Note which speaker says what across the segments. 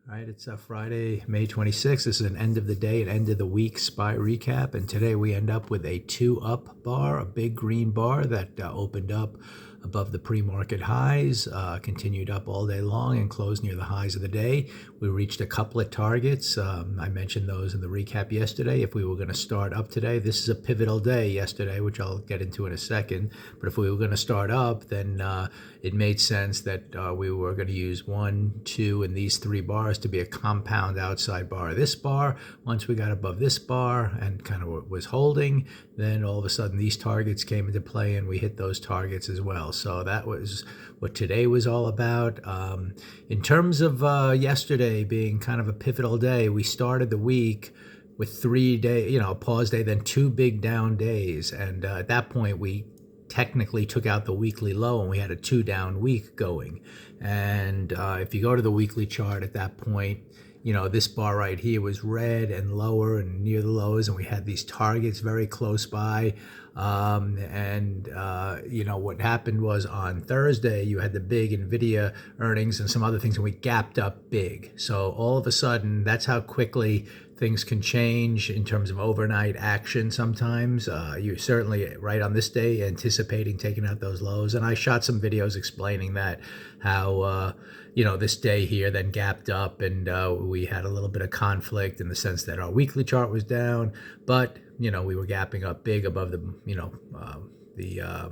Speaker 1: All right, it's Friday, May 26th. This is an end of the day, an end of the week SPY recap. And today we end up with a 2-up bar, a big green bar that opened up above the pre-market highs, continued up all day long and closed near the highs of the day. We reached a couple of targets. I mentioned those in the recap yesterday. If we were going to start up today, this is a pivotal day yesterday, which I'll get into in a second. But if we were going to start up, then it made sense that we were going to use 1, 2, and these 3 bars to be a compound outside bar of this bar. Once we got above this bar and kind of was holding, then all of a sudden these targets came into play and we hit those targets as well. So that was what today was all about. In terms of yesterday being kind of a pivotal day, we started the week with 3 days, a pause day, then 2 big down days. And at that point, we technically took out the weekly low and we had a 2 down week going. And if you go to the weekly chart at that point, this bar right here was red and lower and near the lows, and we had these targets very close by. What happened was on Thursday, you had the big NVIDIA earnings and some other things, and we gapped up big. So all of a sudden, that's how quickly things can change in terms of overnight action sometimes. You're certainly right on this day anticipating taking out those lows. And I shot some videos explaining that, how, this day here then gapped up and we had a little bit of conflict in the sense that our weekly chart was down, but, we were gapping up big above the,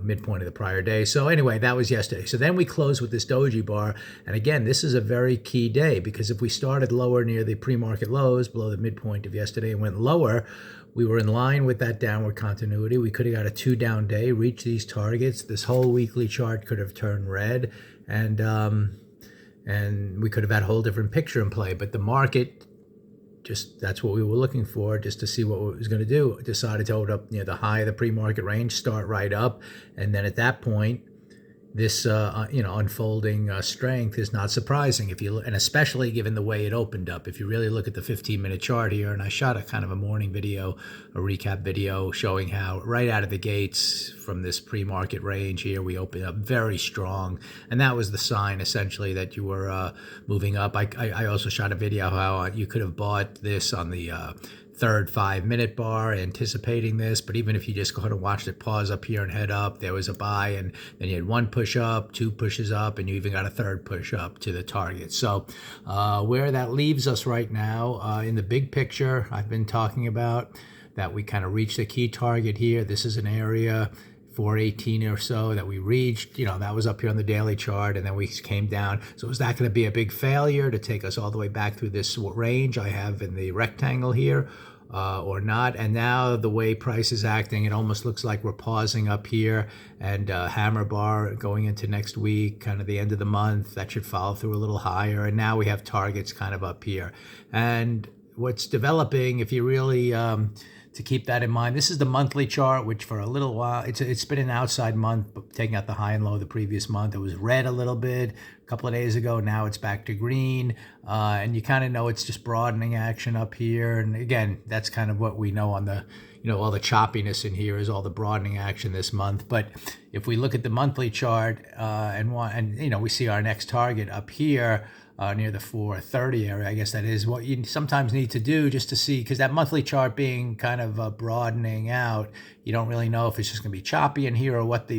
Speaker 1: midpoint of the prior day. So anyway, that was yesterday. So then we closed with this doji bar. And again, this is a very key day because if we started lower near the pre-market lows, below the midpoint of yesterday, and went lower, we were in line with that downward continuity. We could have got a 2 down day, reached these targets. This whole weekly chart could have turned red, and we could have had a whole different picture in play. But the market, that's what we were looking for, just to see what it was going to do. Decided to hold up near the high of the pre-market range, start right up, and then at that point, this unfolding strength is not surprising and especially given the way it opened up. If you really look at the 15-minute chart here, and I shot a kind of a morning video, a recap video showing how right out of the gates from this pre-market range here, we opened up very strong, and that was the sign essentially that you were moving up. I also shot a video how you could have bought this on the third 5-minute bar anticipating this, but even if you just go ahead and watch it pause up here and head up, there was a buy, and then you had 1 push up, 2 pushes up, and you even got a 3rd push up to the target. So where that leaves us right now in the big picture, I've been talking about that we kind of reached the key target here. This is an area 418 or so that we reached, that was up here on the daily chart, and then we came down. So is that going to be a big failure to take us all the way back through this range I have in the rectangle here or not? And now the way price is acting, it almost looks like we're pausing up here and hammer bar going into next week, kind of the end of the month. That should follow through a little higher. And now we have targets kind of up here. And what's developing, if you really to keep that in mind, this is the monthly chart, which for a little while, it's been an outside month, but taking out the high and low the previous month. It was red a little bit a couple of days ago. Now it's back to green. And you kind of know it's just broadening action up here. And again, that's kind of what we know on the, all the choppiness in here is all the broadening action this month. But if we look at the monthly chart we see our next target up here, near the 430 area. I guess that is what you sometimes need to do just to see, because that monthly chart being kind of broadening out, you don't really know if it's just going to be choppy in here or what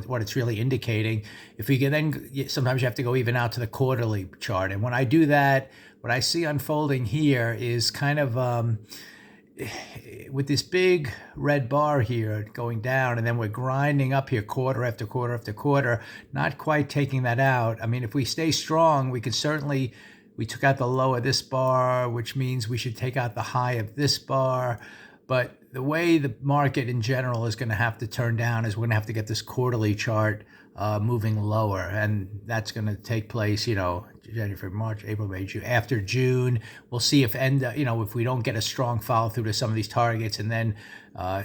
Speaker 1: what it's really indicating. If we can then, sometimes you have to go even out to the quarterly chart. And when I do that, what I see unfolding here is kind of with this big red bar here going down, and then we're grinding up here quarter after quarter after quarter, not quite taking that out. I mean, if we stay strong, we took out the low of this bar, which means we should take out the high of this bar. But the way the market in general is going to have to turn down is we're going to have to get this quarterly chart moving lower, and that's going to take place, January, February, March, April, May, June. After June, we'll see if if we don't get a strong follow through to some of these targets, and then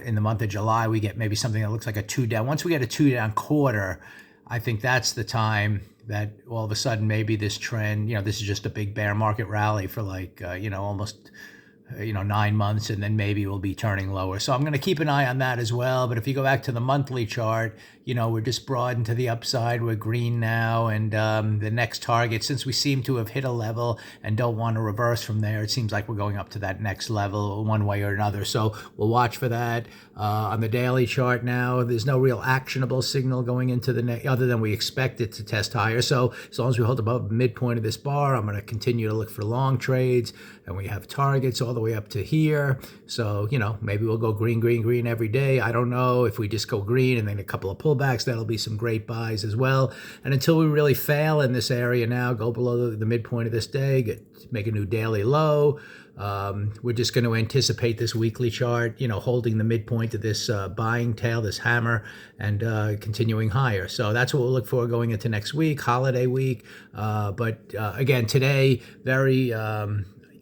Speaker 1: in the month of July we get maybe something that looks like a 2 down. Once we get a 2 down quarter, I think that's the time that all of a sudden maybe this trend, this is just a big bear market rally for almost 9 months, and then maybe we'll be turning lower. So I'm going to keep an eye on that as well. But if you go back to the monthly chart, we're just broadened to the upside. We're green now, and the next target, since we seem to have hit a level and don't want to reverse from there, it seems like we're going up to that next level one way or another. So we'll watch for that. On the daily chart now, there's no real actionable signal going into the other than we expect it to test higher. So as long as we hold above the midpoint of this bar, I'm going to continue to look for long trades, and we have targets all the way up to here. So, maybe we'll go green, green, green every day. I don't know. If we just go green and then a couple of pullbacks, that'll be some great buys as well. And until we really fail in this area now, go below the midpoint of this day, make a new daily low. We're just going to anticipate this weekly chart, holding the midpoint of this buying tail, this hammer, and continuing higher. So that's what we'll look for going into next week, holiday week. But again, today, very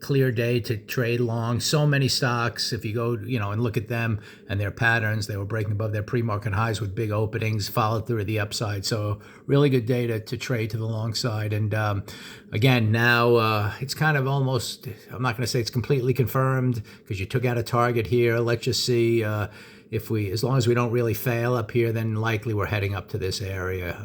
Speaker 1: clear day to trade long. So many stocks, if you go, and look at them and their patterns, they were breaking above their pre-market highs with big openings, followed through the upside. So really good day to trade to the long side. And again, now it's kind of almost, I'm not going to say it's completely confirmed because you took out a target here. Let's just see as long as we don't really fail up here, then likely we're heading up to this area.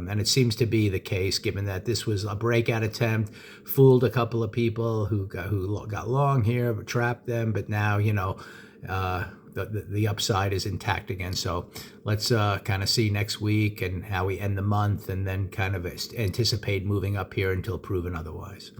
Speaker 1: And it seems to be the case, given that this was a breakout attempt, fooled a couple of people who got long here, but trapped them. But now, the upside is intact again. So let's kind of see next week and how we end the month, and then kind of anticipate moving up here until proven otherwise.